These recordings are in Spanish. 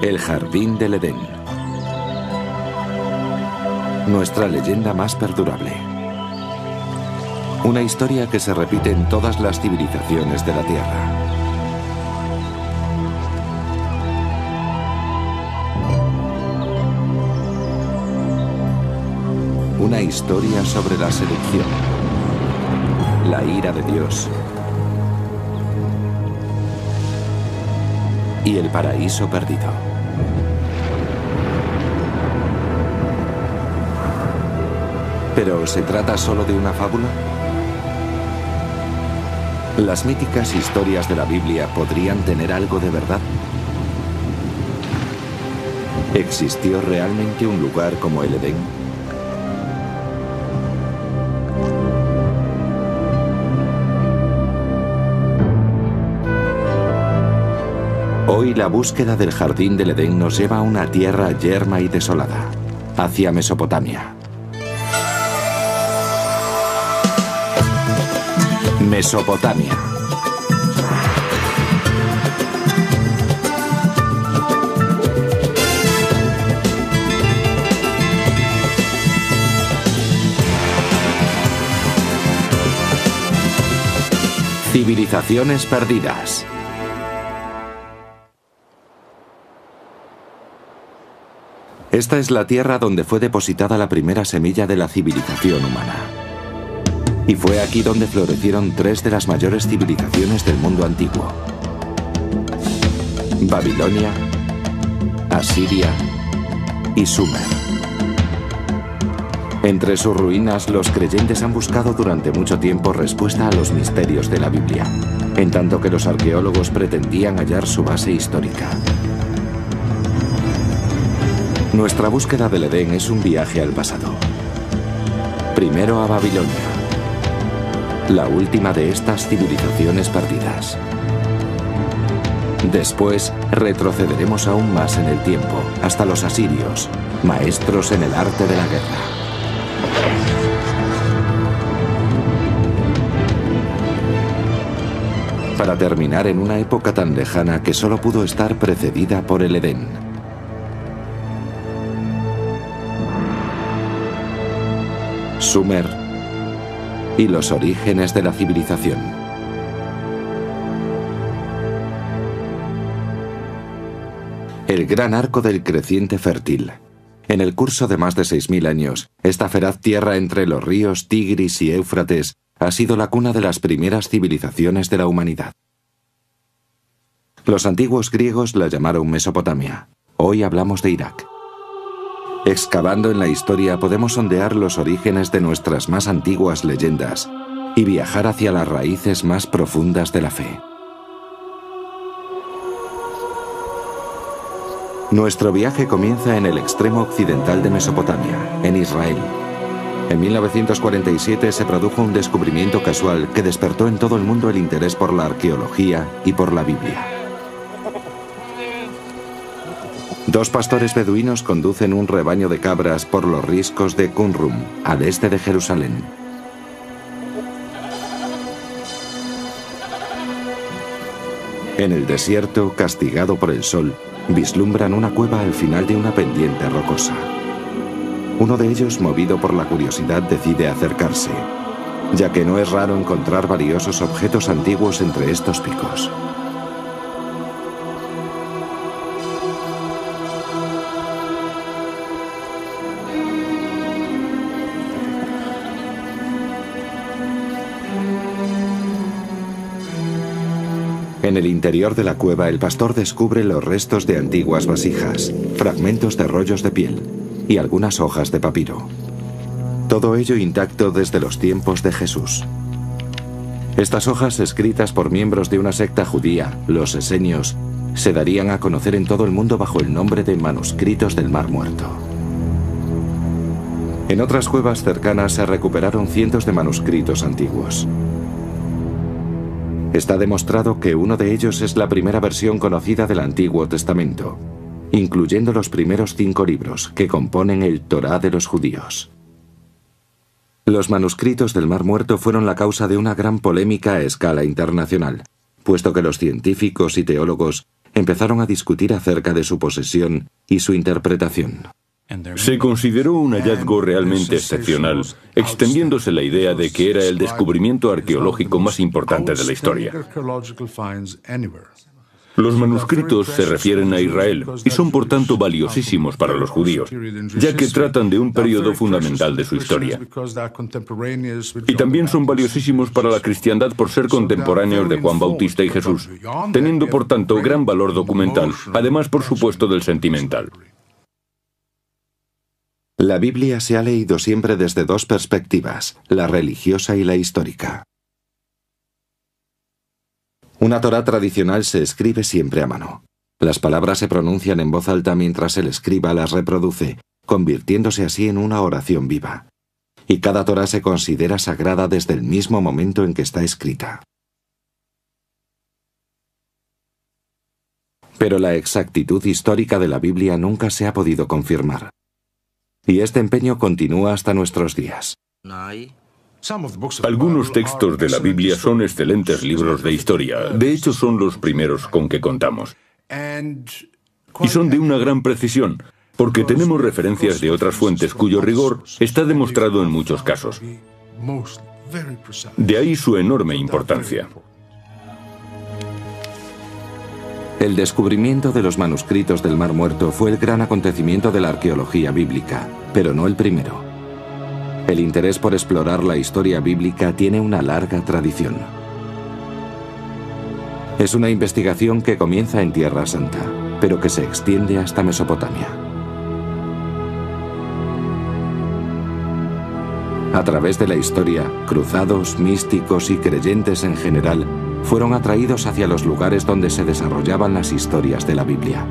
El Jardín del Edén. Nuestra leyenda más perdurable. Una historia que se repite en todas las civilizaciones de la Tierra. Una historia sobre la seducción, la ira de Dios y el paraíso perdido. ¿Pero se trata solo de una fábula? ¿Las míticas historias de la Biblia podrían tener algo de verdad? ¿Existió realmente un lugar como el Edén? Hoy la búsqueda del Jardín del Edén nos lleva a una tierra yerma y desolada, hacia Mesopotamia. Mesopotamia. Civilizaciones perdidas. Esta es la tierra donde fue depositada la primera semilla de la civilización humana. Y fue aquí donde florecieron tres de las mayores civilizaciones del mundo antiguo: Babilonia, Asiria y Sumer. Entre sus ruinas, los creyentes han buscado durante mucho tiempo respuesta a los misterios de la Biblia, en tanto que los arqueólogos pretendían hallar su base histórica. Nuestra búsqueda del Edén es un viaje al pasado. Primero a Babilonia, la última de estas civilizaciones perdidas. Después retrocederemos aún más en el tiempo, hasta los asirios, maestros en el arte de la guerra. Para terminar en una época tan lejana que solo pudo estar precedida por el Edén. Sumer y los orígenes de la civilización. El gran arco del creciente fértil. En el curso de más de 6.000 años, esta feraz tierra entre los ríos Tigris y Éufrates ha sido la cuna de las primeras civilizaciones de la humanidad. Los antiguos griegos la llamaron Mesopotamia. Hoy hablamos de Irak. Excavando en la historia podemos sondear los orígenes de nuestras más antiguas leyendas y viajar hacia las raíces más profundas de la fe. Nuestro viaje comienza en el extremo occidental de Mesopotamia, en Israel. En 1947 se produjo un descubrimiento casual que despertó en todo el mundo el interés por la arqueología y por la Biblia. Dos pastores beduinos conducen un rebaño de cabras por los riscos de Qumrum, al este de Jerusalén. En el desierto, castigado por el sol, vislumbran una cueva al final de una pendiente rocosa. Uno de ellos, movido por la curiosidad, decide acercarse, ya que no es raro encontrar valiosos objetos antiguos entre estos picos. En el interior de la cueva, el pastor descubre los restos de antiguas vasijas, fragmentos de rollos de piel y algunas hojas de papiro. Todo ello intacto desde los tiempos de Jesús. Estas hojas, escritas por miembros de una secta judía, los esenios, se darían a conocer en todo el mundo bajo el nombre de manuscritos del Mar Muerto. En otras cuevas cercanas se recuperaron cientos de manuscritos antiguos. Está demostrado que uno de ellos es la primera versión conocida del Antiguo Testamento, incluyendo los primeros 5 libros que componen el Torá de los judíos. Los manuscritos del Mar Muerto fueron la causa de una gran polémica a escala internacional, puesto que los científicos y teólogos empezaron a discutir acerca de su posesión y su interpretación. Se consideró un hallazgo realmente excepcional, extendiéndose la idea de que era el descubrimiento arqueológico más importante de la historia. Los manuscritos se refieren a Israel y son por tanto valiosísimos para los judíos, ya que tratan de un periodo fundamental de su historia. Y también son valiosísimos para la cristiandad por ser contemporáneos de Juan Bautista y Jesús, teniendo por tanto gran valor documental, además por supuesto del sentimental. La Biblia se ha leído siempre desde dos perspectivas, la religiosa y la histórica. Una Torá tradicional se escribe siempre a mano. Las palabras se pronuncian en voz alta mientras el escriba las reproduce, convirtiéndose así en una oración viva. Y cada Torá se considera sagrada desde el mismo momento en que está escrita. Pero la exactitud histórica de la Biblia nunca se ha podido confirmar. Y este empeño continúa hasta nuestros días. Algunos textos de la Biblia son excelentes libros de historia, de hecho son los primeros con que contamos. Y son de una gran precisión, porque tenemos referencias de otras fuentes cuyo rigor está demostrado en muchos casos. De ahí su enorme importancia. El descubrimiento de los manuscritos del Mar Muerto fue el gran acontecimiento de la arqueología bíblica, pero no el primero. El interés por explorar la historia bíblica tiene una larga tradición. Es una investigación que comienza en Tierra Santa, pero que se extiende hasta Mesopotamia. A través de la historia, cruzados, místicos y creyentes en general fueron atraídos hacia los lugares donde se desarrollaban las historias de la Biblia.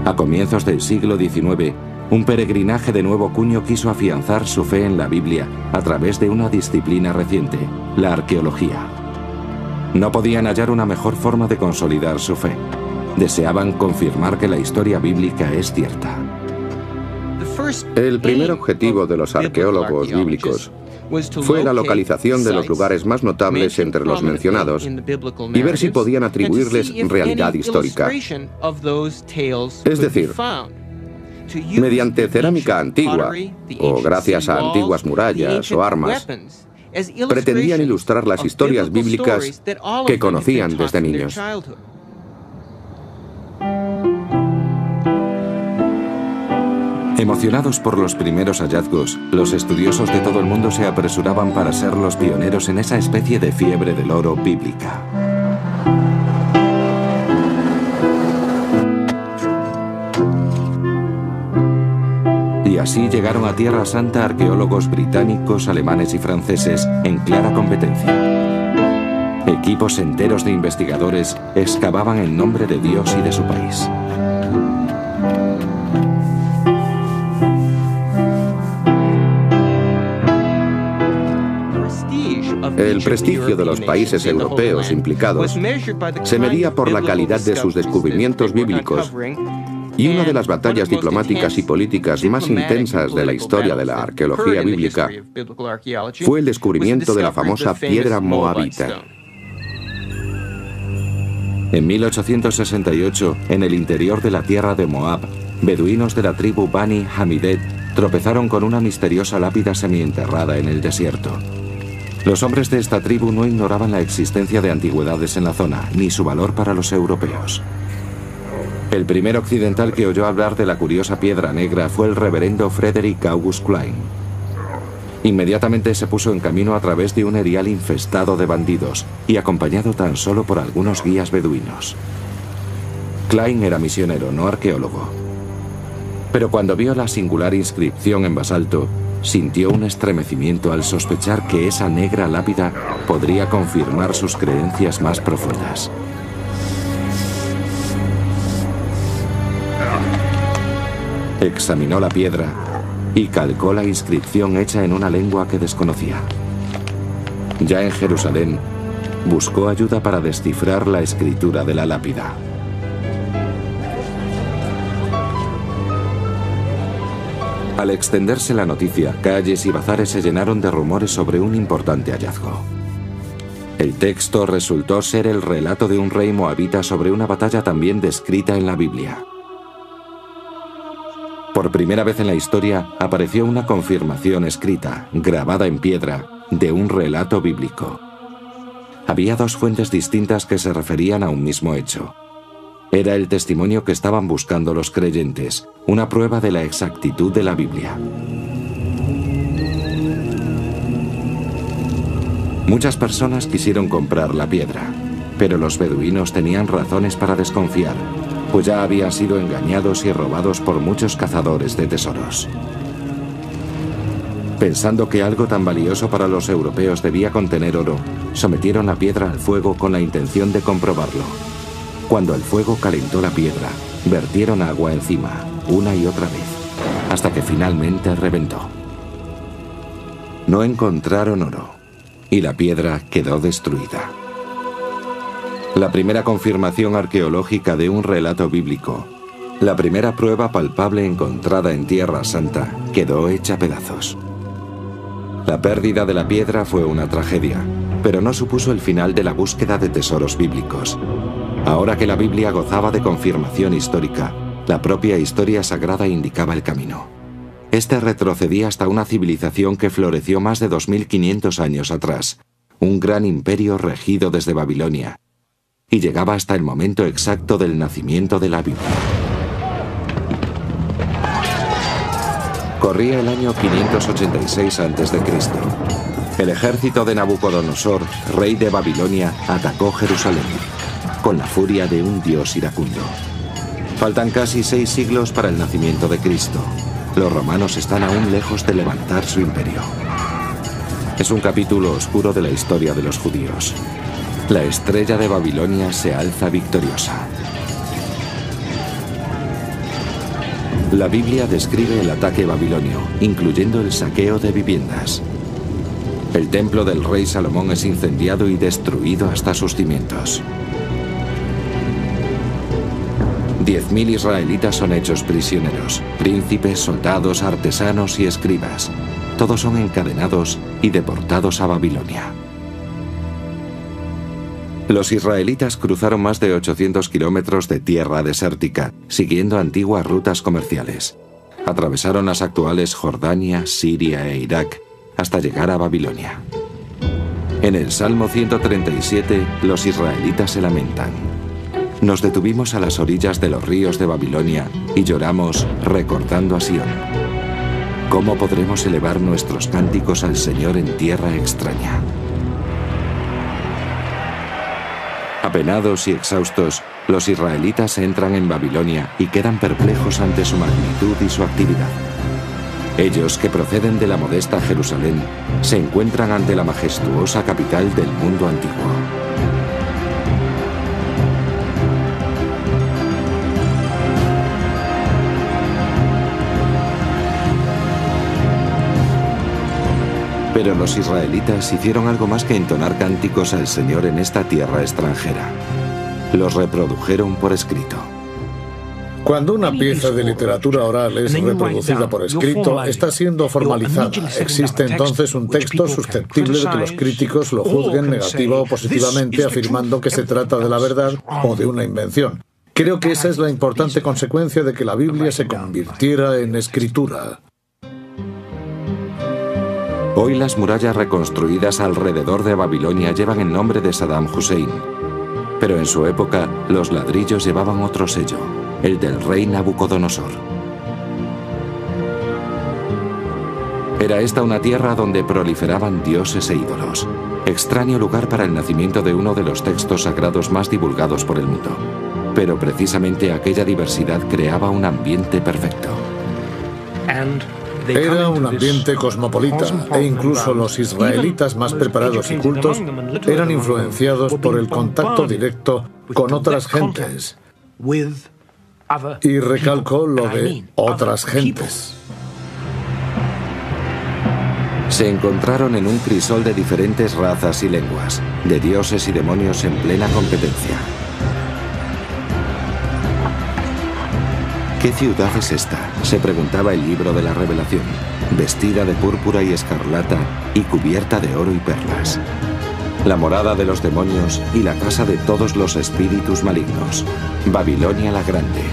A comienzos del siglo XIX, un peregrinaje de nuevo cuño quiso afianzar su fe en la Biblia a través de una disciplina reciente, la arqueología. No podían hallar una mejor forma de consolidar su fe. Deseaban confirmar que la historia bíblica es cierta. El primer objetivo de los arqueólogos bíblicos fue la localización de los lugares más notables entre los mencionados y ver si podían atribuirles realidad histórica. Es decir, mediante cerámica antigua, o gracias a antiguas murallas o armas, pretendían ilustrar las historias bíblicas que conocían desde niños. Emocionados por los primeros hallazgos, los estudiosos de todo el mundo se apresuraban para ser los pioneros en esa especie de fiebre del oro bíblica. Y así llegaron a Tierra Santa arqueólogos británicos, alemanes y franceses en clara competencia. Equipos enteros de investigadores excavaban en nombre de Dios y de su país. El prestigio de los países europeos implicados se medía por la calidad de sus descubrimientos bíblicos, y una de las batallas diplomáticas y políticas más intensas de la historia de la arqueología bíblica fue el descubrimiento de la famosa piedra moabita. En 1868, en el interior de la tierra de Moab, beduinos de la tribu Bani Hamidet tropezaron con una misteriosa lápida semienterrada en el desierto. Los hombres de esta tribu no ignoraban la existencia de antigüedades en la zona, ni su valor para los europeos. El primer occidental que oyó hablar de la curiosa piedra negra fue el reverendo Frederick August Klein. Inmediatamente se puso en camino a través de un erial infestado de bandidos y acompañado tan solo por algunos guías beduinos. Klein era misionero, no arqueólogo. Pero cuando vio la singular inscripción en basalto, sintió un estremecimiento al sospechar que esa negra lápida podría confirmar sus creencias más profundas. Examinó la piedra y calcó la inscripción hecha en una lengua que desconocía. Ya en Jerusalén, buscó ayuda para descifrar la escritura de la lápida. Al extenderse la noticia, calles y bazares se llenaron de rumores sobre un importante hallazgo. El texto resultó ser el relato de un rey moabita sobre una batalla también descrita en la Biblia. Por primera vez en la historia apareció una confirmación escrita, grabada en piedra, de un relato bíblico. Había dos fuentes distintas que se referían a un mismo hecho. Era el testimonio que estaban buscando los creyentes, una prueba de la exactitud de la Biblia. Muchas personas quisieron comprar la piedra, pero los beduinos tenían razones para desconfiar, pues ya habían sido engañados y robados por muchos cazadores de tesoros. Pensando que algo tan valioso para los europeos debía contener oro, sometieron la piedra al fuego con la intención de comprobarlo. Cuando el fuego calentó la piedra, vertieron agua encima, una y otra vez, hasta que finalmente reventó. No encontraron oro, y la piedra quedó destruida. La primera confirmación arqueológica de un relato bíblico, la primera prueba palpable encontrada en Tierra Santa, quedó hecha pedazos. La pérdida de la piedra fue una tragedia, pero no supuso el final de la búsqueda de tesoros bíblicos. Ahora que la Biblia gozaba de confirmación histórica, la propia historia sagrada indicaba el camino. Este retrocedía hasta una civilización que floreció más de 2500 años atrás, un gran imperio regido desde Babilonia, y llegaba hasta el momento exacto del nacimiento de la Biblia. Corría el año 586 a.C. El ejército de Nabucodonosor, rey de Babilonia, atacó Jerusalén, con la furia de un dios iracundo. Faltan casi 6 siglos para el nacimiento de Cristo. Los romanos están aún lejos de levantar su imperio. Es un capítulo oscuro de la historia de los judíos. La estrella de Babilonia se alza victoriosa. La Biblia describe el ataque babilonio, incluyendo el saqueo de viviendas. El templo del rey Salomón es incendiado y destruido hasta sus cimientos. 10.000 israelitas son hechos prisioneros, príncipes, soldados, artesanos y escribas. Todos son encadenados y deportados a Babilonia. Los israelitas cruzaron más de 800 kilómetros de tierra desértica, siguiendo antiguas rutas comerciales. Atravesaron las actuales Jordania, Siria e Irak, hasta llegar a Babilonia. En el Salmo 137, los israelitas se lamentan. Nos detuvimos a las orillas de los ríos de Babilonia y lloramos recordando a Sión. ¿Cómo podremos elevar nuestros cánticos al Señor en tierra extraña? Apenados y exhaustos, los israelitas entran en Babilonia y quedan perplejos ante su magnitud y su actividad. Ellos, que proceden de la modesta Jerusalén, se encuentran ante la majestuosa capital del mundo antiguo. Pero los israelitas hicieron algo más que entonar cánticos al Señor en esta tierra extranjera. Los reprodujeron por escrito. Cuando una pieza de literatura oral es reproducida por escrito, está siendo formalizada. Existe entonces un texto susceptible de que los críticos lo juzguen negativa o positivamente, afirmando que se trata de la verdad o de una invención. Creo que esa es la importante consecuencia de que la Biblia se convirtiera en escritura. Hoy las murallas reconstruidas alrededor de Babilonia llevan el nombre de Saddam Hussein. Pero en su época, los ladrillos llevaban otro sello, el del rey Nabucodonosor. Era esta una tierra donde proliferaban dioses e ídolos. Extraño lugar para el nacimiento de uno de los textos sagrados más divulgados por el mundo. Pero precisamente aquella diversidad creaba un ambiente perfecto. Era un ambiente cosmopolita, e incluso los israelitas más preparados y cultos eran influenciados por el contacto directo con otras gentes. Y recalco lo de otras gentes. Se encontraron en un crisol de diferentes razas y lenguas, de dioses y demonios en plena competencia. ¿Qué ciudad es esta?, se preguntaba el libro de la Revelación, vestida de púrpura y escarlata y cubierta de oro y perlas. la morada de los demonios y la casa de todos los espíritus malignos. Babilonia la Grande,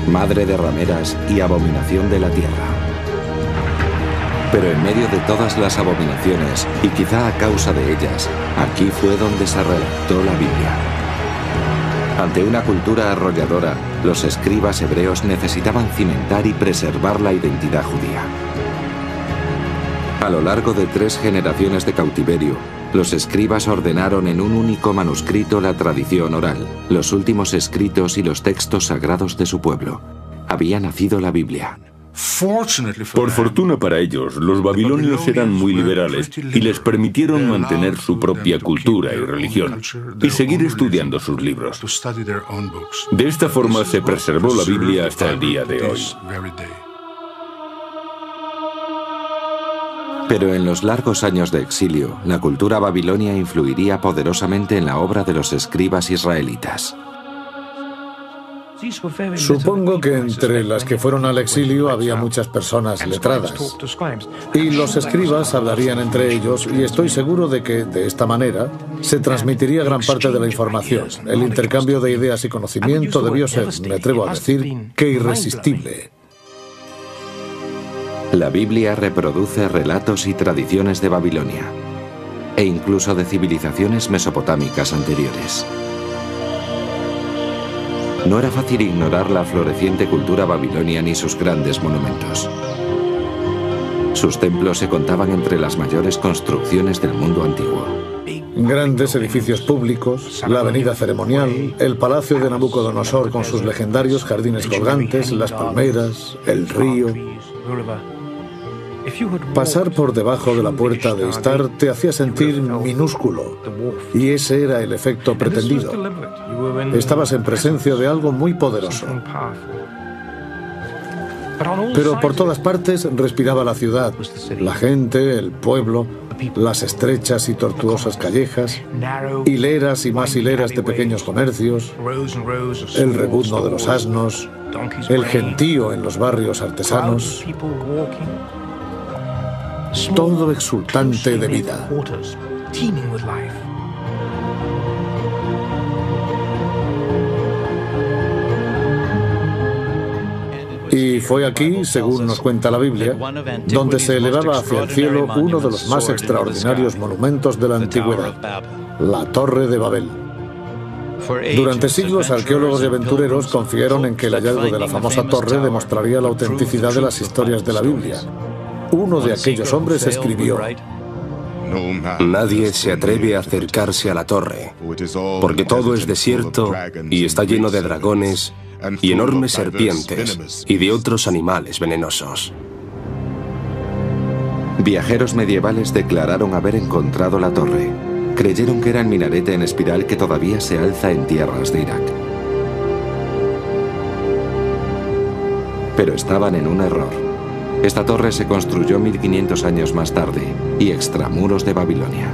madre de rameras y abominación de la tierra. Pero en medio de todas las abominaciones, y quizá a causa de ellas, aquí fue donde se redactó la Biblia. Ante una cultura arrolladora, los escribas hebreos necesitaban cimentar y preservar la identidad judía. A lo largo de 3 generaciones de cautiverio, los escribas ordenaron en un único manuscrito la tradición oral, los últimos escritos y los textos sagrados de su pueblo. Había nacido la Biblia. Por fortuna para ellos, los babilonios eran muy liberales y les permitieron mantener su propia cultura y religión y seguir estudiando sus libros. De esta forma se preservó la Biblia hasta el día de hoy. Pero en los largos años de exilio, la cultura babilonia influiría poderosamente en la obra de los escribas israelitas. Supongo que entre las que fueron al exilio había muchas personas letradas. Y los escribas hablarían entre ellos, y estoy seguro de que, de esta manera, se transmitiría gran parte de la información. El intercambio de ideas y conocimiento debió ser, me atrevo a decir, que irresistible. La Biblia reproduce relatos y tradiciones de Babilonia, e incluso de civilizaciones mesopotámicas anteriores. No era fácil ignorar la floreciente cultura babilonia ni sus grandes monumentos. Sus templos se contaban entre las mayores construcciones del mundo antiguo. Grandes edificios públicos, la avenida ceremonial, el palacio de Nabucodonosor con sus legendarios jardines colgantes, las palmeras, el río. Pasar por debajo de la puerta de Istar te hacía sentir minúsculo, y ese era el efecto pretendido. Estabas en presencia de algo muy poderoso. Pero por todas partes respiraba la ciudad, la gente, el pueblo, las estrechas y tortuosas callejas, hileras y más hileras de pequeños comercios, el rebuzno de los asnos, el gentío en los barrios artesanos, todo exultante de vida. Y fue aquí, según nos cuenta la Biblia, donde se elevaba hacia el cielo uno de los más extraordinarios monumentos de la antigüedad, la Torre de Babel. Durante siglos, arqueólogos y aventureros confiaron en que el hallazgo de la famosa torre demostraría la autenticidad de las historias de la Biblia. Uno de aquellos hombres escribió: nadie se atreve a acercarse a la torre, porque todo es desierto y está lleno de dragones y enormes serpientes y de otros animales venenosos. Viajeros medievales declararon haber encontrado la torre. Creyeron que era el minarete en espiral que todavía se alza en tierras de Irak. Pero estaban en un error. Esta torre se construyó 1500 años más tarde y extramuros de Babilonia.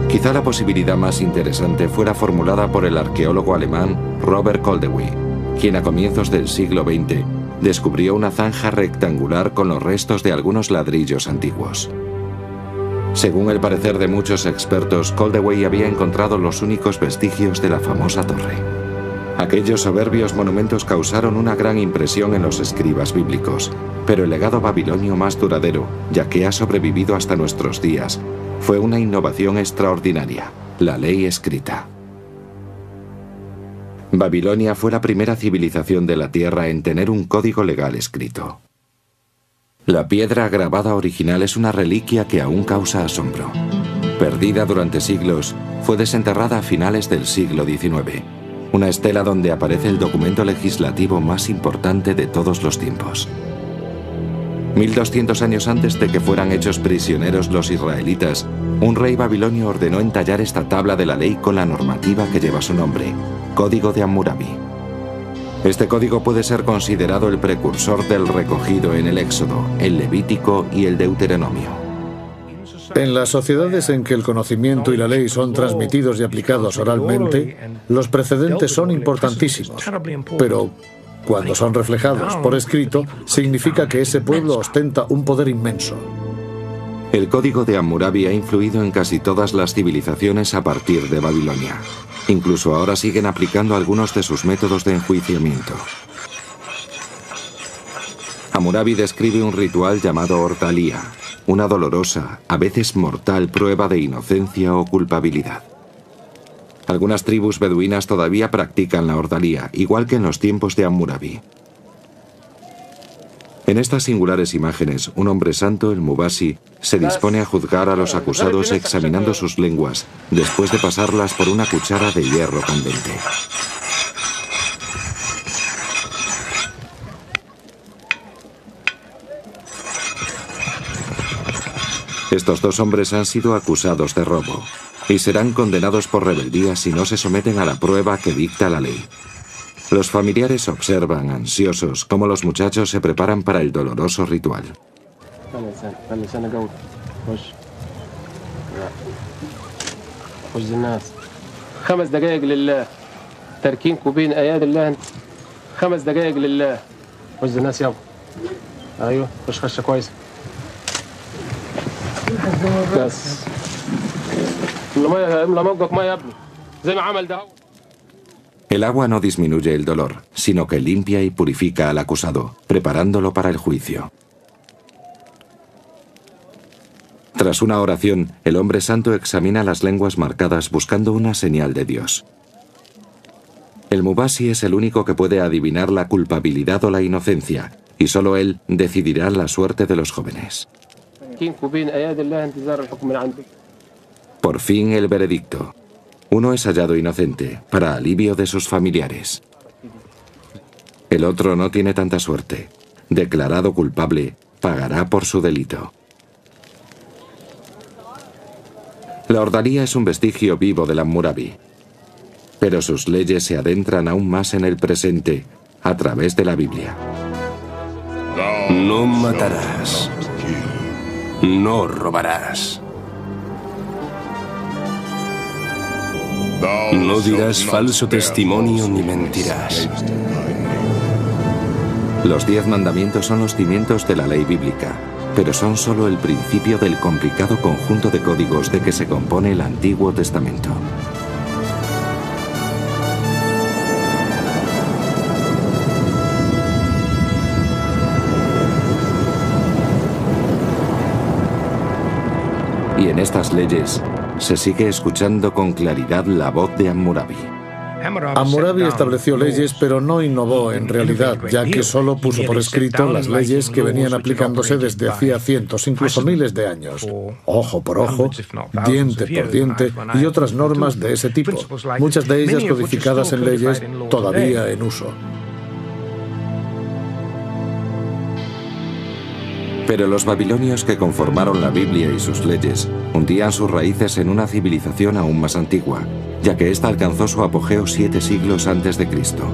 Quizá la posibilidad más interesante fuera formulada por el arqueólogo alemán Robert Koldewey, quien a comienzos del siglo XX descubrió una zanja rectangular con los restos de algunos ladrillos antiguos. Según el parecer de muchos expertos, Koldewey había encontrado los únicos vestigios de la famosa torre. Aquellos soberbios monumentos causaron una gran impresión en los escribas bíblicos, pero el legado babilonio más duradero, ya que ha sobrevivido hasta nuestros días, fue una innovación extraordinaria: la ley escrita. Babilonia fue la primera civilización de la Tierra en tener un código legal escrito. La piedra grabada original es una reliquia que aún causa asombro. Perdida durante siglos, fue desenterrada a finales del siglo XIX. Una estela donde aparece el documento legislativo más importante de todos los tiempos. 1200 años antes de que fueran hechos prisioneros los israelitas, un rey babilonio ordenó entallar esta tabla de la ley con la normativa que lleva su nombre, Código de Hammurabi. Este código puede ser considerado el precursor del recogido en el Éxodo, el Levítico y el Deuteronomio. En las sociedades en que el conocimiento y la ley son transmitidos y aplicados oralmente, los precedentes son importantísimos, pero cuando son reflejados por escrito, significa que ese pueblo ostenta un poder inmenso. El código de Hammurabi ha influido en casi todas las civilizaciones a partir de Babilonia. Incluso ahora siguen aplicando algunos de sus métodos de enjuiciamiento. Hammurabi describe un ritual llamado Ortalía, una dolorosa, a veces mortal prueba de inocencia o culpabilidad. Algunas tribus beduinas todavía practican la Ortalía, igual que en los tiempos de Hammurabi. En estas singulares imágenes, un hombre santo, el Mubasi, se dispone a juzgar a los acusados examinando sus lenguas, después de pasarlas por una cuchara de hierro candente. Estos dos hombres han sido acusados de robo y serán condenados por rebeldía si no se someten a la prueba que dicta la ley. Los familiares observan, ansiosos, cómo los muchachos se preparan para el doloroso ritual. El agua no disminuye el dolor, sino que limpia y purifica al acusado, preparándolo para el juicio. Tras una oración, el hombre santo examina las lenguas marcadas buscando una señal de Dios. El Mubasi es el único que puede adivinar la culpabilidad o la inocencia, y solo él decidirá la suerte de los jóvenes. Por fin el veredicto. Uno es hallado inocente, para alivio de sus familiares. El otro no tiene tanta suerte. Declarado culpable, pagará por su delito. La Ordalía es un vestigio vivo del Hammurabi, pero sus leyes se adentran aún más en el presente, a través de la Biblia. No matarás. No robarás. No dirás falso testimonio ni mentirás. Los 10 mandamientos son los cimientos de la ley bíblica, pero son solo el principio del complicado conjunto de códigos de que se compone el Antiguo Testamento. Y en estas leyes se sigue escuchando con claridad la voz de Hammurabi. Hammurabi estableció leyes, pero no innovó en realidad, ya que solo puso por escrito las leyes que venían aplicándose desde hacía cientos, incluso miles de años. Ojo por ojo, diente por diente y otras normas de ese tipo, muchas de ellas codificadas en leyes todavía en uso. Pero los babilonios que conformaron la Biblia y sus leyes hundían sus raíces en una civilización aún más antigua, ya que ésta alcanzó su apogeo 7 siglos antes de Cristo.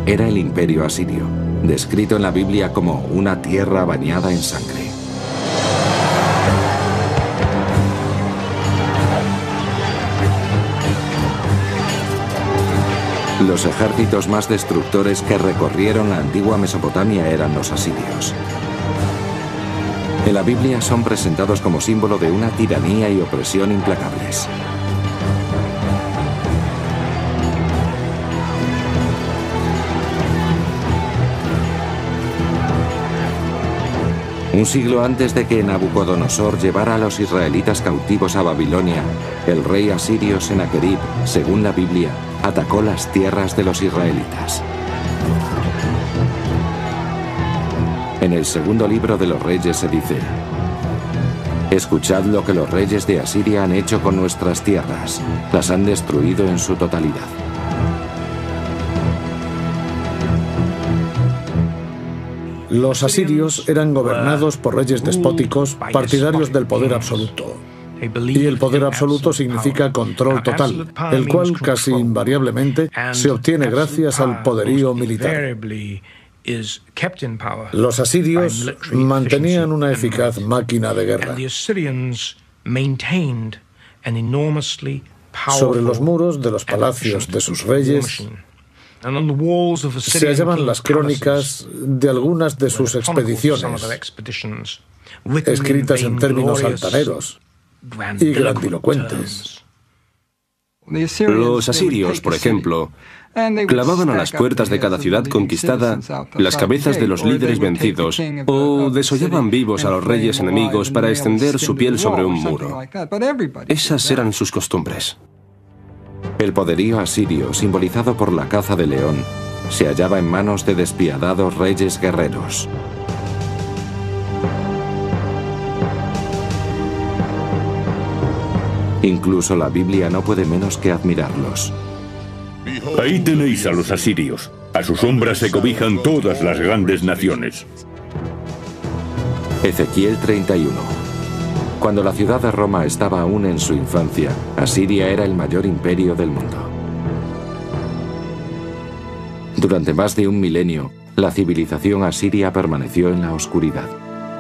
Era el Imperio Asirio, descrito en la Biblia como una tierra bañada en sangre. Los ejércitos más destructores que recorrieron la antigua Mesopotamia eran los asirios. En la Biblia son presentados como símbolo de una tiranía y opresión implacables. Un siglo antes de que Nabucodonosor llevara a los israelitas cautivos a Babilonia, el rey asirio Senaquerib, según la Biblia, atacó las tierras de los israelitas. En el segundo libro de los Reyes se dice: escuchad lo que los reyes de Asiria han hecho con nuestras tierras. Las han destruido en su totalidad. Los asirios eran gobernados por reyes despóticos, partidarios del poder absoluto. Y el poder absoluto significa control total, el cual casi invariablemente se obtiene gracias al poderío militar. Los asirios mantenían una eficaz máquina de guerra. Sobre los muros de los palacios de sus reyes Se hallaban las crónicas de algunas de sus expediciones, escritas en términos altaneros y grandilocuentes. Los asirios, por ejemplo, clavaban a las puertas de cada ciudad conquistada las cabezas de los líderes vencidos o desollaban vivos a los reyes enemigos para extender su piel sobre un muro. Esas eran sus costumbres. El poderío asirio, simbolizado por la caza de león, se hallaba en manos de despiadados reyes guerreros. Incluso la Biblia no puede menos que admirarlos. Ahí tenéis a los asirios. A su sombra se cobijan todas las grandes naciones. Ezequiel 31. Cuando la ciudad de Roma estaba aún en su infancia, Asiria era el mayor imperio del mundo. Durante más de un milenio, la civilización asiria permaneció en la oscuridad.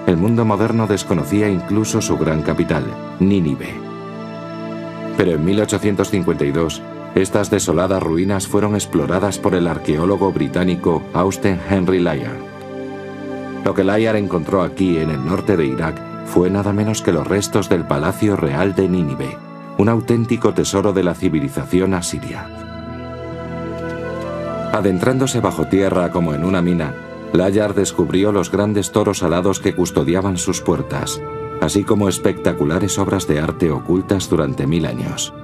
El mundo moderno desconocía incluso su gran capital, Nínive. Pero en 1852, estas desoladas ruinas fueron exploradas por el arqueólogo británico Austen Henry Layard. Lo que Layard encontró aquí, en el norte de Irak, fue nada menos que los restos del Palacio Real de Nínive, un auténtico tesoro de la civilización asiria. Adentrándose bajo tierra como en una mina, Layard descubrió los grandes toros alados que custodiaban sus puertas, así como espectaculares obras de arte ocultas durante 1000 años.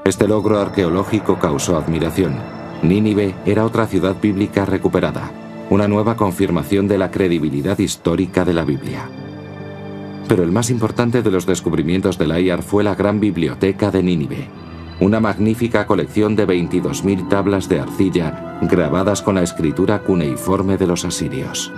Este logro arqueológico causó admiración. Nínive era otra ciudad bíblica recuperada, una nueva confirmación de la credibilidad histórica de la Biblia. Pero el más importante de los descubrimientos de Layard fue la gran biblioteca de Nínive, una magnífica colección de 22.000 tablas de arcilla grabadas con la escritura cuneiforme de los asirios.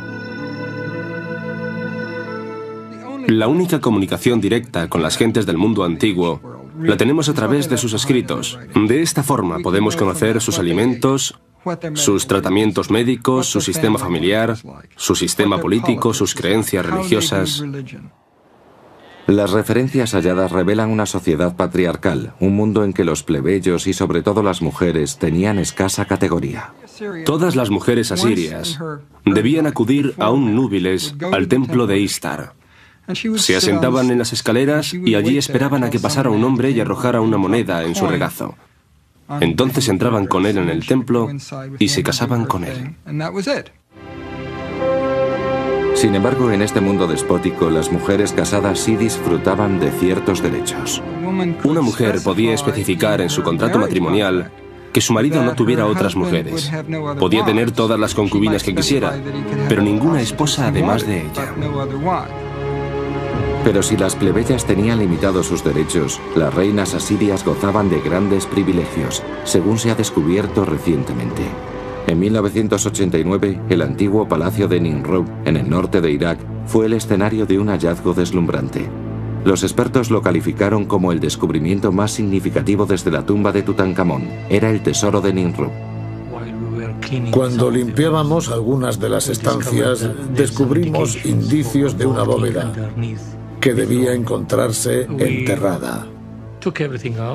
La única comunicación directa con las gentes del mundo antiguo la tenemos a través de sus escritos. De esta forma podemos conocer sus alimentos, sus tratamientos médicos, su sistema familiar, su sistema político, sus creencias religiosas. Las referencias halladas revelan una sociedad patriarcal, un mundo en que los plebeyos y sobre todo las mujeres tenían escasa categoría. Todas las mujeres asirias debían acudir a un núbiles al templo de Istar. Se asentaban en las escaleras y allí esperaban a que pasara un hombre y arrojara una moneda en su regazo. Entonces entraban con él en el templo y se casaban con él. Sin embargo, en este mundo despótico, las mujeres casadas sí disfrutaban de ciertos derechos. Una mujer podía especificar en su contrato matrimonial que su marido no tuviera otras mujeres. Podía tener todas las concubinas que quisiera, pero ninguna esposa además de ella. Pero si las plebeyas tenían limitados sus derechos, las reinas asirias gozaban de grandes privilegios, según se ha descubierto recientemente. En 1989, el antiguo palacio de Nimrud, en el norte de Irak, fue el escenario de un hallazgo deslumbrante. Los expertos lo calificaron como el descubrimiento más significativo desde la tumba de Tutankamón. Era el tesoro de Nimrud. Cuando limpiábamos algunas de las estancias, descubrimos indicios de una bóveda que debía encontrarse enterrada.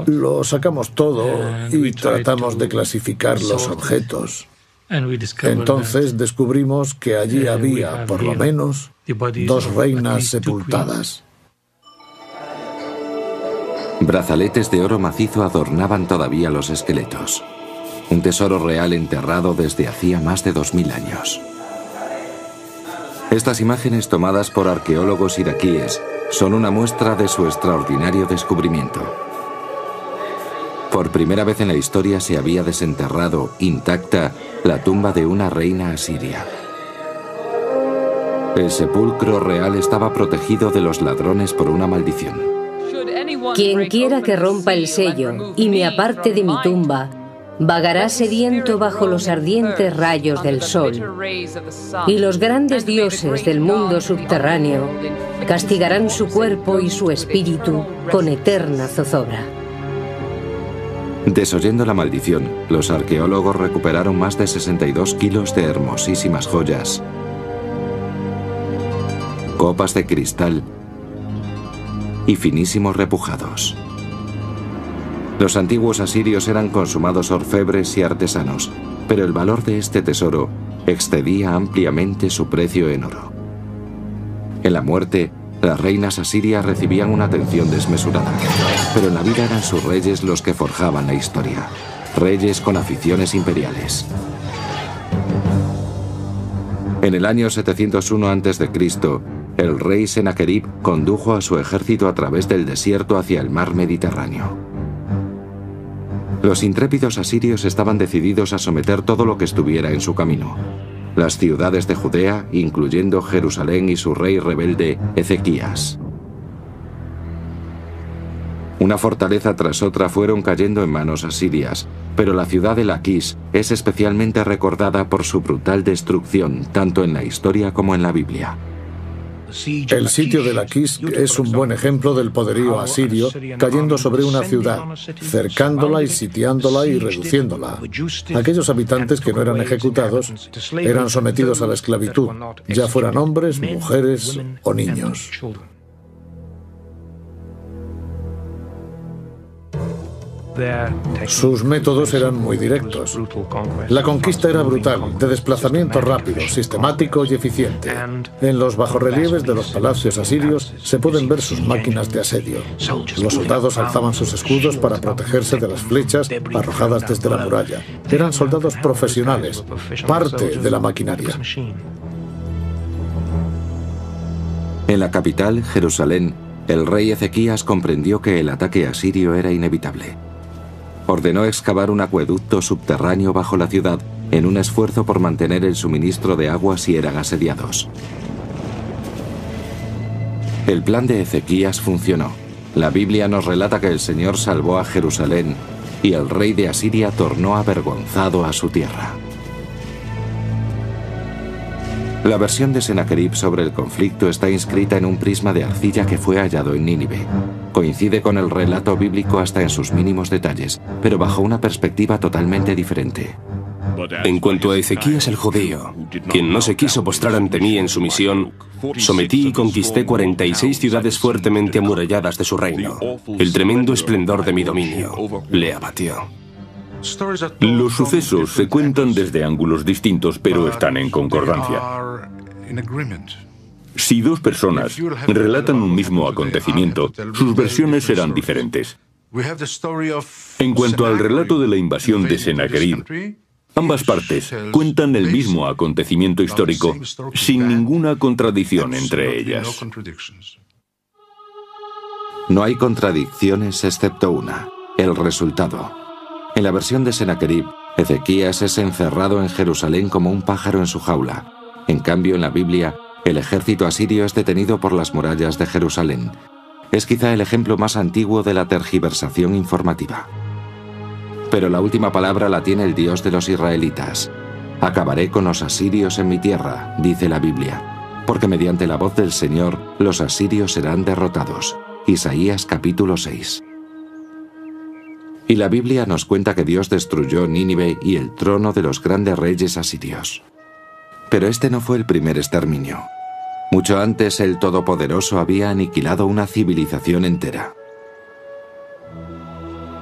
Lo sacamos todo y tratamos de clasificar los objetos. Entonces descubrimos que allí había, por lo menos, 2 reinas sepultadas. Brazaletes de oro macizo adornaban todavía los esqueletos. Un tesoro real enterrado desde hacía más de 2000 años. Estas imágenes tomadas por arqueólogos iraquíes son una muestra de su extraordinario descubrimiento. Por primera vez en la historia se había desenterrado, intacta, la tumba de una reina asiria. El sepulcro real estaba protegido de los ladrones por una maldición. Quien quiera que rompa el sello y me aparte de mi tumba, vagará sediento bajo los ardientes rayos del sol, y los grandes dioses del mundo subterráneo castigarán su cuerpo y su espíritu con eterna zozobra. Desoyendo la maldición, los arqueólogos recuperaron más de 62 kilos de hermosísimas joyas, copas de cristal y finísimos repujados. Los antiguos asirios eran consumados orfebres y artesanos, pero el valor de este tesoro excedía ampliamente su precio en oro. En la muerte, las reinas asirias recibían una atención desmesurada, pero en la vida eran sus reyes los que forjaban la historia, reyes con aficiones imperiales. En el año 701 a.C., el rey Sennacherib condujo a su ejército a través del desierto hacia el mar Mediterráneo. Los intrépidos asirios estaban decididos a someter todo lo que estuviera en su camino. Las ciudades de Judea, incluyendo Jerusalén y su rey rebelde, Ezequías. Una fortaleza tras otra fueron cayendo en manos asirias, pero la ciudad de Laquis es especialmente recordada por su brutal destrucción, tanto en la historia como en la Biblia. El sitio de Laquis es un buen ejemplo del poderío asirio cayendo sobre una ciudad, cercándola y sitiándola y reduciéndola. Aquellos habitantes que no eran ejecutados eran sometidos a la esclavitud, ya fueran hombres, mujeres o niños. Sus métodos eran muy directos. La conquista era brutal, de desplazamiento rápido, sistemático y eficiente. En los bajorrelieves de los palacios asirios se pueden ver sus máquinas de asedio. Los soldados alzaban sus escudos para protegerse de las flechas arrojadas desde la muralla. Eran soldados profesionales, parte de la maquinaria. En la capital, Jerusalén, el rey Ezequías comprendió que el ataque asirio era inevitable. Ordenó excavar un acueducto subterráneo bajo la ciudad en un esfuerzo por mantener el suministro de agua si eran asediados. El plan de Ezequías funcionó. La Biblia nos relata que el Señor salvó a Jerusalén y el rey de Asiria tornó avergonzado a su tierra. La versión de Sennacherib sobre el conflicto está inscrita en un prisma de arcilla que fue hallado en Nínive. Coincide con el relato bíblico hasta en sus mínimos detalles, pero bajo una perspectiva totalmente diferente. En cuanto a Ezequías el judío, quien no se quiso postrar ante mí en sumisión, sometí y conquisté 46 ciudades fuertemente amuralladas de su reino. El tremendo esplendor de mi dominio le abatió. Los sucesos se cuentan desde ángulos distintos, pero están en concordancia. Si dos personas relatan un mismo acontecimiento, sus versiones serán diferentes. En cuanto al relato de la invasión de Sennacherib, ambas partes cuentan el mismo acontecimiento histórico sin ninguna contradicción entre ellas. No hay contradicciones excepto una: el resultado. En la versión de Sennacherib, Ezequías es encerrado en Jerusalén como un pájaro en su jaula. En cambio, en la Biblia, el ejército asirio es detenido por las murallas de Jerusalén. Es quizá el ejemplo más antiguo de la tergiversación informativa. Pero la última palabra la tiene el Dios de los israelitas. Acabaré con los asirios en mi tierra, dice la Biblia, porque mediante la voz del Señor los asirios serán derrotados. Isaías capítulo 6. Y la Biblia nos cuenta que Dios destruyó Nínive y el trono de los grandes reyes asirios. Pero este no fue el primer exterminio. Mucho antes el Todopoderoso había aniquilado una civilización entera.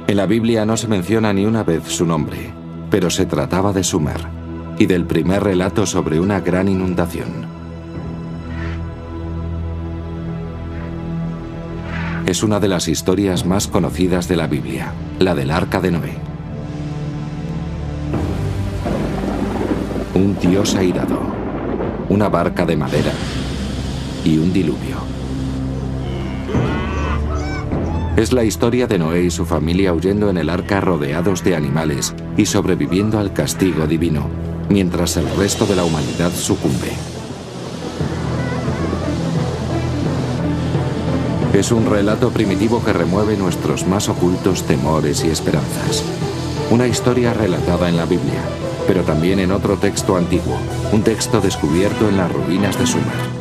En la Biblia no se menciona ni una vez su nombre, pero se trataba de Sumer y del primer relato sobre una gran inundación. Es una de las historias más conocidas de la Biblia, la del Arca de Noé. Un Dios airado, una barca de madera y un diluvio. Es la historia de Noé y su familia huyendo en el arca rodeados de animales y sobreviviendo al castigo divino, mientras el resto de la humanidad sucumbe. Es un relato primitivo que remueve nuestros más ocultos temores y esperanzas. Una historia relatada en la Biblia, pero también en otro texto antiguo, un texto descubierto en las ruinas de Sumer.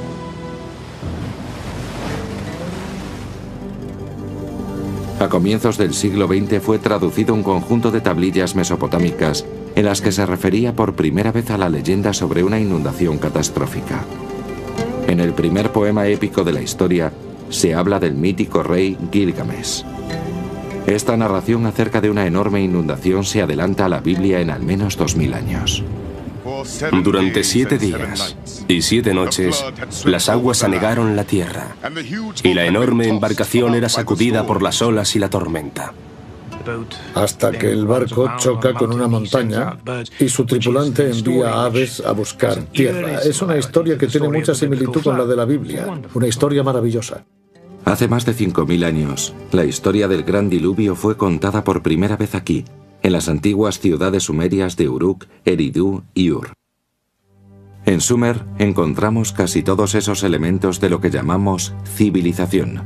A comienzos del siglo XX fue traducido un conjunto de tablillas mesopotámicas en las que se refería por primera vez a la leyenda sobre una inundación catastrófica. En el primer poema épico de la historia, se habla del mítico rey Gilgamesh. Esta narración acerca de una enorme inundación se adelanta a la Biblia en al menos 2000 años. Durante 7 días y 7 noches, las aguas anegaron la tierra, y la enorme embarcación era sacudida por las olas y la tormenta. Hasta que el barco choca con una montaña y su tripulante envía aves a buscar tierra. Es una historia que tiene mucha similitud con la de la Biblia, una historia maravillosa. Hace más de 5000 años, la historia del gran diluvio fue contada por primera vez aquí, en las antiguas ciudades sumerias de Uruk, Eridu y Ur. En Sumer encontramos casi todos esos elementos de lo que llamamos civilización.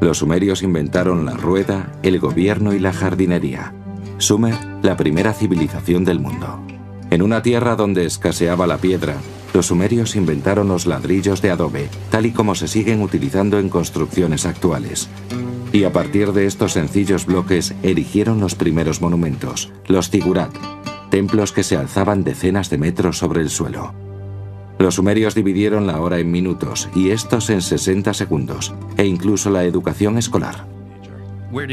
Los sumerios inventaron la rueda, el gobierno y la jardinería. Sumer, la primera civilización del mundo. En una tierra donde escaseaba la piedra, los sumerios inventaron los ladrillos de adobe, tal y como se siguen utilizando en construcciones actuales. Y a partir de estos sencillos bloques erigieron los primeros monumentos, los zigurat, templos que se alzaban decenas de metros sobre el suelo. Los sumerios dividieron la hora en minutos y estos en 60 segundos, e incluso la educación escolar.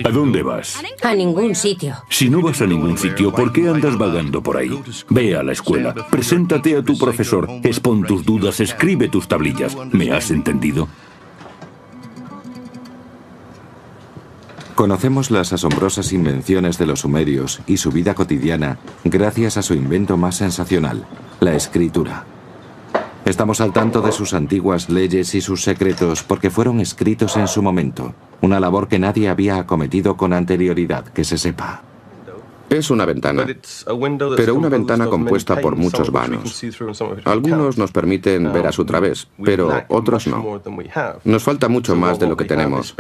¿A dónde vas? A ningún sitio. Si no vas a ningún sitio, ¿por qué andas vagando por ahí? Ve a la escuela, preséntate a tu profesor, expon tus dudas, escribe tus tablillas. ¿Me has entendido? Conocemos las asombrosas invenciones de los sumerios y su vida cotidiana gracias a su invento más sensacional, la escritura. Estamos al tanto de sus antiguas leyes y sus secretos porque fueron escritos en su momento, una labor que nadie había acometido con anterioridad, que se sepa. Es una ventana, pero una ventana compuesta por muchos vanos. Algunos nos permiten ver a su través, pero otros no. Nos falta mucho más de lo que tenemos.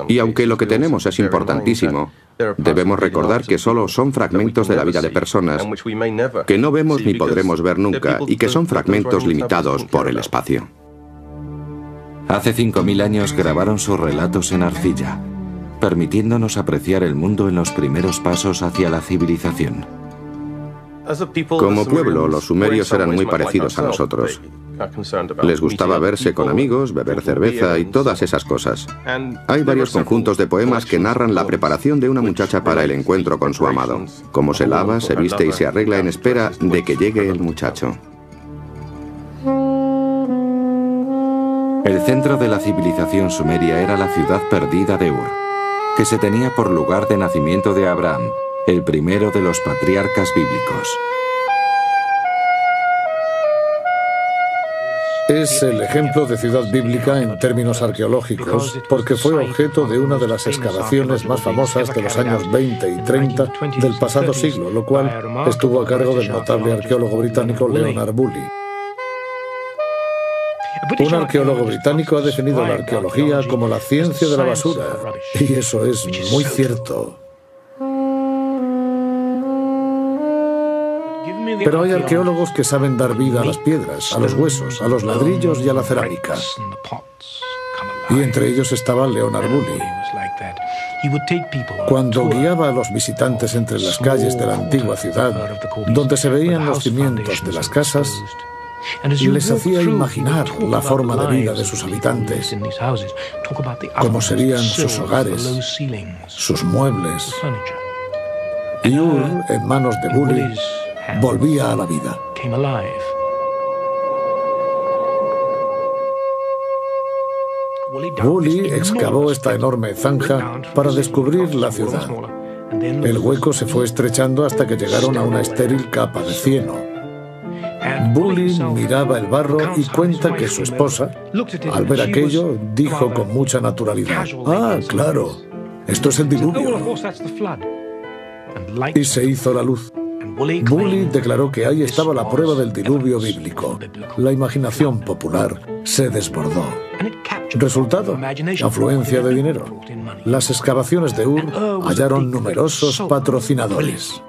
Y aunque lo que tenemos es importantísimo, debemos recordar que solo son fragmentos de la vida de personas que no vemos ni podremos ver nunca y que son fragmentos limitados por el espacio. Hace 5000 años grabaron sus relatos en arcilla, permitiéndonos apreciar el mundo en los primeros pasos hacia la civilización. Como pueblo, los sumerios eran muy parecidos a nosotros. Les gustaba verse con amigos, beber cerveza y todas esas cosas. Hay varios conjuntos de poemas que narran la preparación de una muchacha para el encuentro con su amado, cómo se lava, se viste y se arregla en espera de que llegue el muchacho. El centro de la civilización sumeria era la ciudad perdida de Ur, que se tenía por lugar de nacimiento de Abraham, el primero de los patriarcas bíblicos. Es el ejemplo de ciudad bíblica en términos arqueológicos, porque fue objeto de una de las excavaciones más famosas de los años 20 y 30 del pasado siglo, lo cual estuvo a cargo del notable arqueólogo británico Leonard Woolley. Un arqueólogo británico ha definido la arqueología como la ciencia de la basura, y eso es muy cierto. Pero hay arqueólogos que saben dar vida a las piedras, a los huesos, a los ladrillos y a la cerámica. Y entre ellos estaba Leonard Woolley. Cuando guiaba a los visitantes entre las calles de la antigua ciudad, donde se veían los cimientos de las casas, les hacía imaginar la forma de vida de sus habitantes, cómo serían sus hogares, sus muebles. Y Ur, en manos de Woolley, volvía a la vida. Woolley excavó esta enorme zanja para descubrir la ciudad. El hueco se fue estrechando hasta que llegaron a una estéril capa de cieno. Woolley miraba el barro y cuenta que su esposa, al ver aquello, dijo con mucha naturalidad: «Ah, claro, esto es el diluvio». Y se hizo la luz. Woolley declaró que ahí estaba la prueba del diluvio bíblico. La imaginación popular se desbordó. Resultado: afluencia de dinero. Las excavaciones de Ur hallaron numerosos patrocinadores.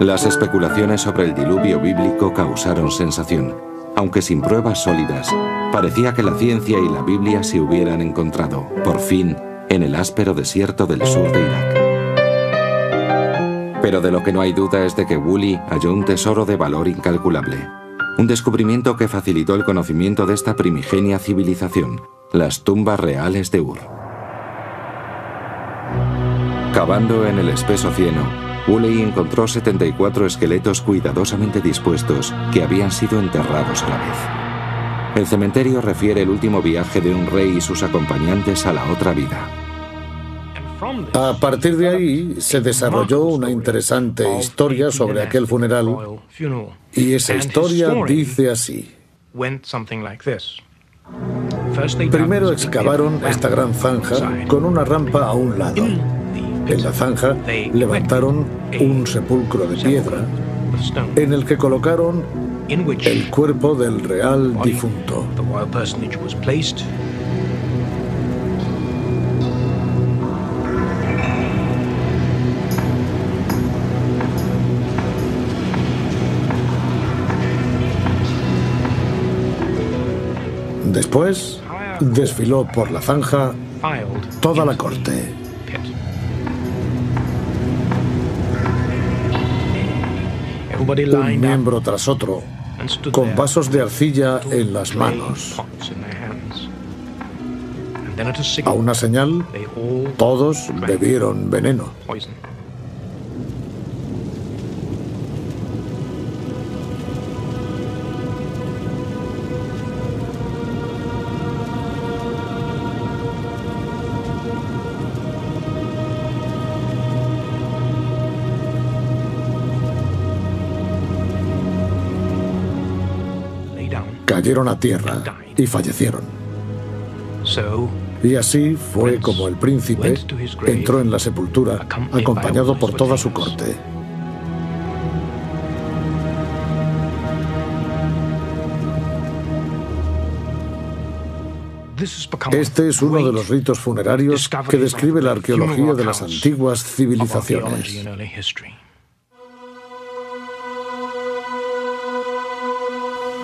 Las especulaciones sobre el diluvio bíblico causaron sensación. Aunque sin pruebas sólidas, parecía que la ciencia y la Biblia se hubieran encontrado, por fin, en el áspero desierto del sur de Irak. Pero de lo que no hay duda es de que Woolley halló un tesoro de valor incalculable. Un descubrimiento que facilitó el conocimiento de esta primigenia civilización, las tumbas reales de Ur. Cavando en el espeso cieno, Woolley encontró 74 esqueletos cuidadosamente dispuestos que habían sido enterrados a la vez. El cementerio refiere el último viaje de un rey y sus acompañantes a la otra vida. A partir de ahí se desarrolló una interesante historia sobre aquel funeral, y esa historia dice así. Primero excavaron esta gran zanja con una rampa a un lado. En la zanja levantaron un sepulcro de piedra en el que colocaron el cuerpo del real difunto. Después desfiló por la zanja toda la corte. Un miembro tras otro, con vasos de arcilla en las manos. A una señal, todos bebieron veneno. Cayeron a tierra y fallecieron. Y así fue como el príncipe entró en la sepultura, acompañado por toda su corte. Este es uno de los ritos funerarios que describe la arqueología de las antiguas civilizaciones.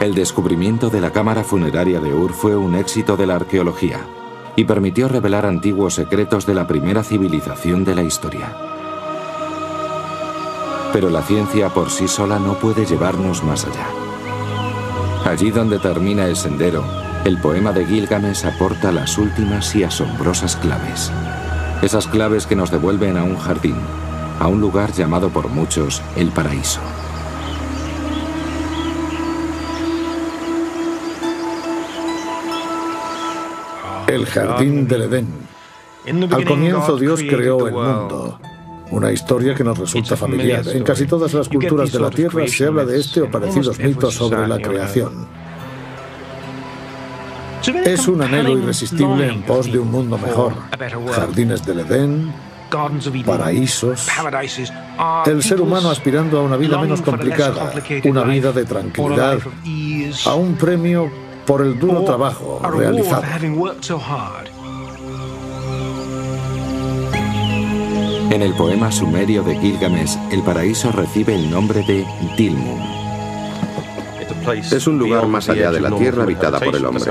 El descubrimiento de la cámara funeraria de Ur fue un éxito de la arqueología y permitió revelar antiguos secretos de la primera civilización de la historia. Pero la ciencia por sí sola no puede llevarnos más allá. Allí donde termina el sendero, el poema de Gilgamesh aporta las últimas y asombrosas claves. Esas claves que nos devuelven a un jardín, a un lugar llamado por muchos el paraíso. El jardín del Edén. Al comienzo Dios creó el mundo. Una historia que nos resulta familiar. En casi todas las culturas de la Tierra se habla de este o parecidos mitos sobre la creación. Es un anhelo irresistible en pos de un mundo mejor. Jardines del Edén, paraísos. El ser humano aspirando a una vida menos complicada, una vida de tranquilidad, a un premio por el duro trabajo realizado. En el poema sumerio de Gilgamesh, el paraíso recibe el nombre de Dilmun. Es un lugar más allá de la tierra habitada por el hombre.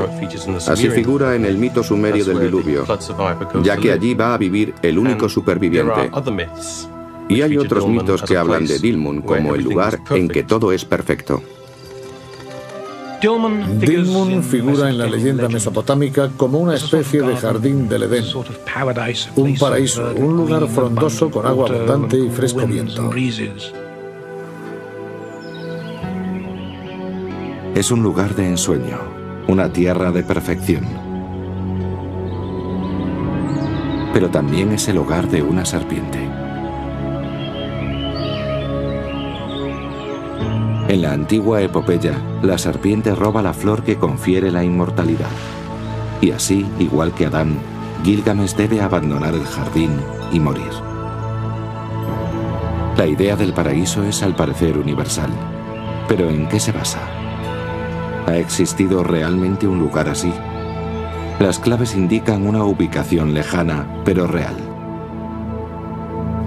Así figura en el mito sumerio del diluvio, ya que allí va a vivir el único superviviente. Y hay otros mitos que hablan de Dilmun como el lugar en que todo es perfecto. Dilmun figura en la leyenda mesopotámica como una especie de jardín del Edén, un paraíso, un lugar frondoso con agua abundante y fresco viento. Es un lugar de ensueño, una tierra de perfección. Pero también es el hogar de una serpiente. En la antigua epopeya, la serpiente roba la flor que confiere la inmortalidad. Y así, igual que Adán, Gilgamesh debe abandonar el jardín y morir. La idea del paraíso es al parecer universal. ¿Pero en qué se basa? ¿Ha existido realmente un lugar así? Las claves indican una ubicación lejana, pero real.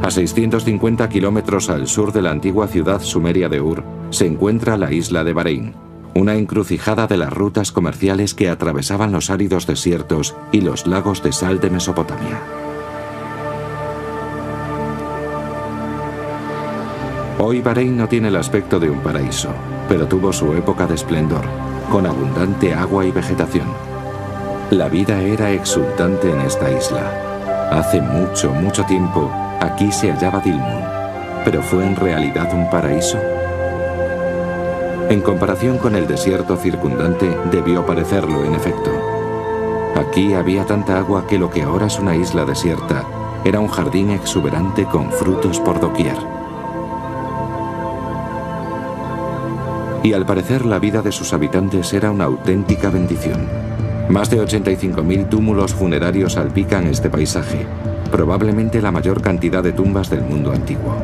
A 650 kilómetros al sur de la antigua ciudad sumeria de Ur, se encuentra la isla de Bahrein, una encrucijada de las rutas comerciales que atravesaban los áridos desiertos y los lagos de sal de Mesopotamia. Hoy Bahrein no tiene el aspecto de un paraíso, pero tuvo su época de esplendor, con abundante agua y vegetación. La vida era exultante en esta isla. Hace mucho, mucho tiempo, Aquí se hallaba Dilmun, pero ¿fue en realidad un paraíso? En comparación con el desierto circundante, debió parecerlo en efecto. Aquí había tanta agua que lo que ahora es una isla desierta era un jardín exuberante con frutos por doquier. Y al parecer la vida de sus habitantes era una auténtica bendición. Más de 85.000 túmulos funerarios salpican este paisaje, probablemente la mayor cantidad de tumbas del mundo antiguo.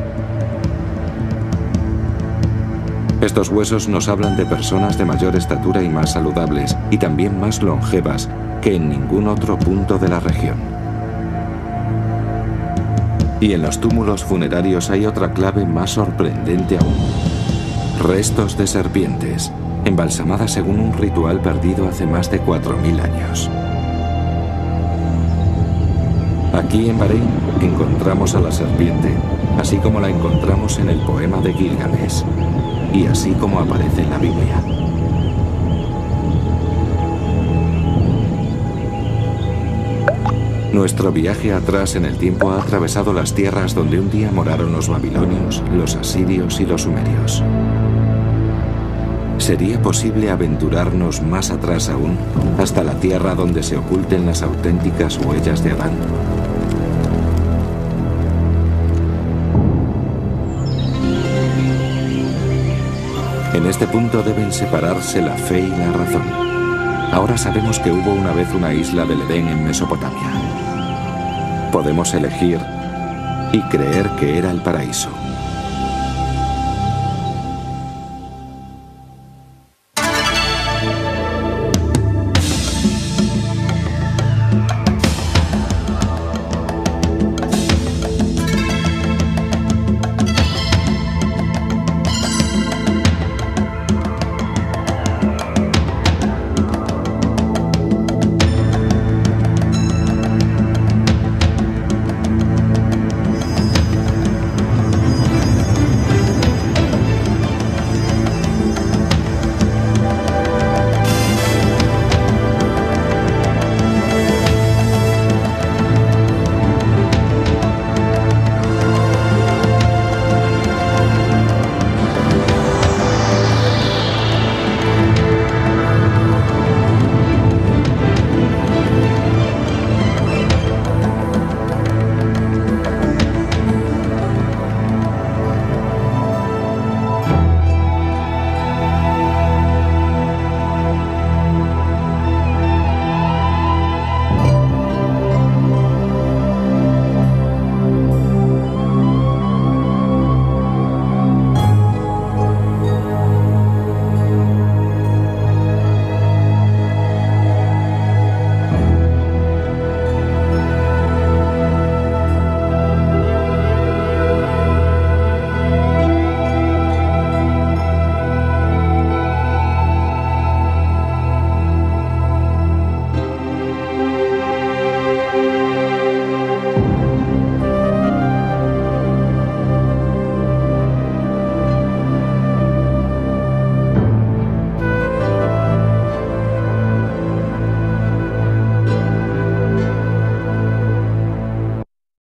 Estos huesos nos hablan de personas de mayor estatura y más saludables, y también más longevas que en ningún otro punto de la región. Y en los túmulos funerarios hay otra clave más sorprendente aún. Restos de serpientes, embalsamadas según un ritual perdido hace más de 4.000 años. Aquí en Bahrein encontramos a la serpiente, así como la encontramos en el poema de Gilgamesh, y así como aparece en la Biblia. Nuestro viaje atrás en el tiempo ha atravesado las tierras donde un día moraron los babilonios, los asirios y los sumerios. ¿Sería posible aventurarnos más atrás aún, hasta la tierra donde se oculten las auténticas huellas de Adán? En este punto deben separarse la fe y la razón. Ahora sabemos que hubo una vez una isla del Edén en Mesopotamia. Podemos elegir y creer que era el paraíso.